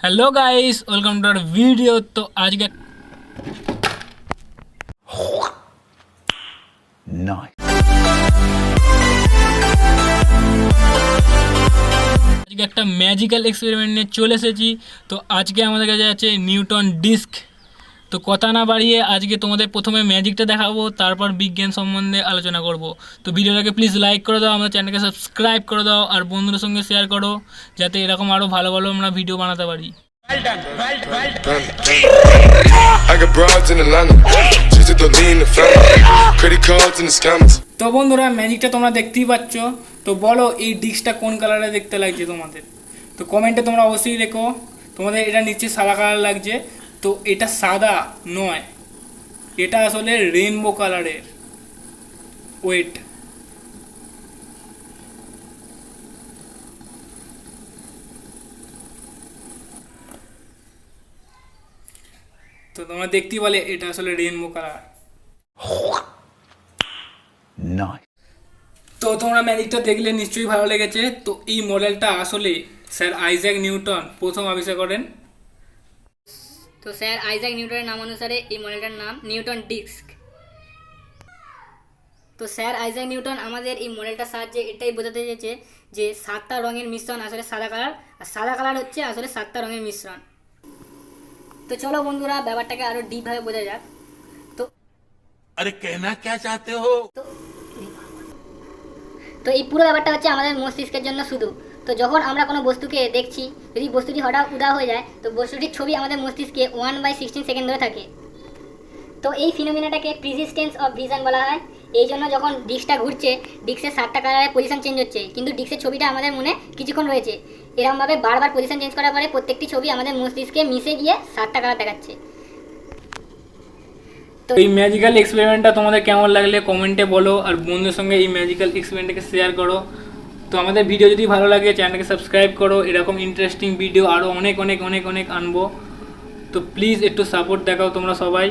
Hello guys, welcome to our video. तो आज के আজকে একটা ম্যাজিক্যাল এক্সপেরিমেন্ট নিয়ে চলে এসেছি। তো আজকে আমাদের কাছে আছে নিউটন ডিস্ক। তো কথা না বাড়িয়ে আজকে তোমাদের প্রথমে ম্যাজিকটা দেখাবো, তারপর বিজ্ঞান সম্বন্ধে আলোচনা করব। তো ভিডিওটাকে প্লিজ লাইক করে দাও, আমাদের চ্যানেলকে সাবস্ক্রাইব করে দাও আর বন্ধুদের সঙ্গে শেয়ার করো, যাতে এরকম আরও ভালো ভালো আমরা ভিডিও বানাতে পারি। তো বন্ধুরা, ম্যাজিকটা তোমরা দেখতেই পাচ্ছ। তো বলো এই ডিস্কটা কোন কালারে দেখতে লাগছে তোমাদের? তো কমেন্টে তোমরা অবশ্যই দেখো। তোমাদের এটা নিচে সাদা কালার লাগছে, তো এটা সাদা নয়, এটা আসলে রেইনবো কালারের। ওয়েট, তো তোমরা দেখতেই বলে এটা আসলে রেইনবো কালার। তো তোমরা ম্যাজিকটা দেখলে নিশ্চয়ই ভালো লেগেছে। তো এই মডেলটা আসলে স্যার আইজ্যাক নিউটন প্রথম আবিষ্কার করেন। তো স্যার আইজ্যাক নিউটনের নাম অনুসারে এই মডেলটার নাম নিউটন ডিস্ক। তো স্যার আইজ্যাক নিউটন আমাদের এই মডেলটার সাহায্যে এটাই বোঝাতে চেয়েছে যে 7টা রঙের মিশ্রণ আসলে সাদা কালার, আর সাদা কালার হচ্ছে আসলে 7টা রঙের মিশ্রণ। তো চলো বন্ধুরা, ব্যাপারটাকে আরো ডিপভাবে বোঝা যাক। তো अरे कहना क्या चाहते हो? তো এই পুরো ব্যাপারটা হচ্ছে আমাদের মস্তিষ্কের জন্য শুধু। তো যখন আমরা কোনো বস্তুকে দেখছি, যদি বস্তুটি হঠাৎ উধাও হয়ে যায়, তো বস্তুটির ছবি আমাদের মস্তিষ্কে 1/16 সেকেন্ড ধরে থাকে। তো এই ফিনোমিনাটাকে প্রিজিস্টেন্স অফ ভিশন বলা হয়। এই জন্য যখন ডিস্কটা ঘুরছে, ডিস্কের 7টা কালারের পজিশন চেঞ্জ হচ্ছে, কিন্তু ডিস্কের ছবিটা আমাদের মনে কিছুক্ষণ রয়েছে। এরকমভাবে বারবার পজিশন চেঞ্জ করার পরে প্রত্যেকটি ছবি আমাদের মস্তিষ্কে মিশে গিয়ে 7টা কালার দেখাচ্ছে। তো এই ম্যাজিক্যাল এক্সপেরিমেন্টটা তোমাদের কেমন লাগলে কমেন্টে বলো, আর বন্ধুদের সঙ্গে এই ম্যাজিক্যাল এক্সপেরিমেন্টটাকে শেয়ার করো। তো আমাদের ভিডিও যদি ভালো লাগে চ্যানেলকে সাবস্ক্রাইব করো, এরকম ইন্টারেস্টিং ভিডিও আরও অনেক অনেক অনেক অনেক আনবো। তো প্লিজ একটু সাপোর্ট দেখাও তোমরা সবাই।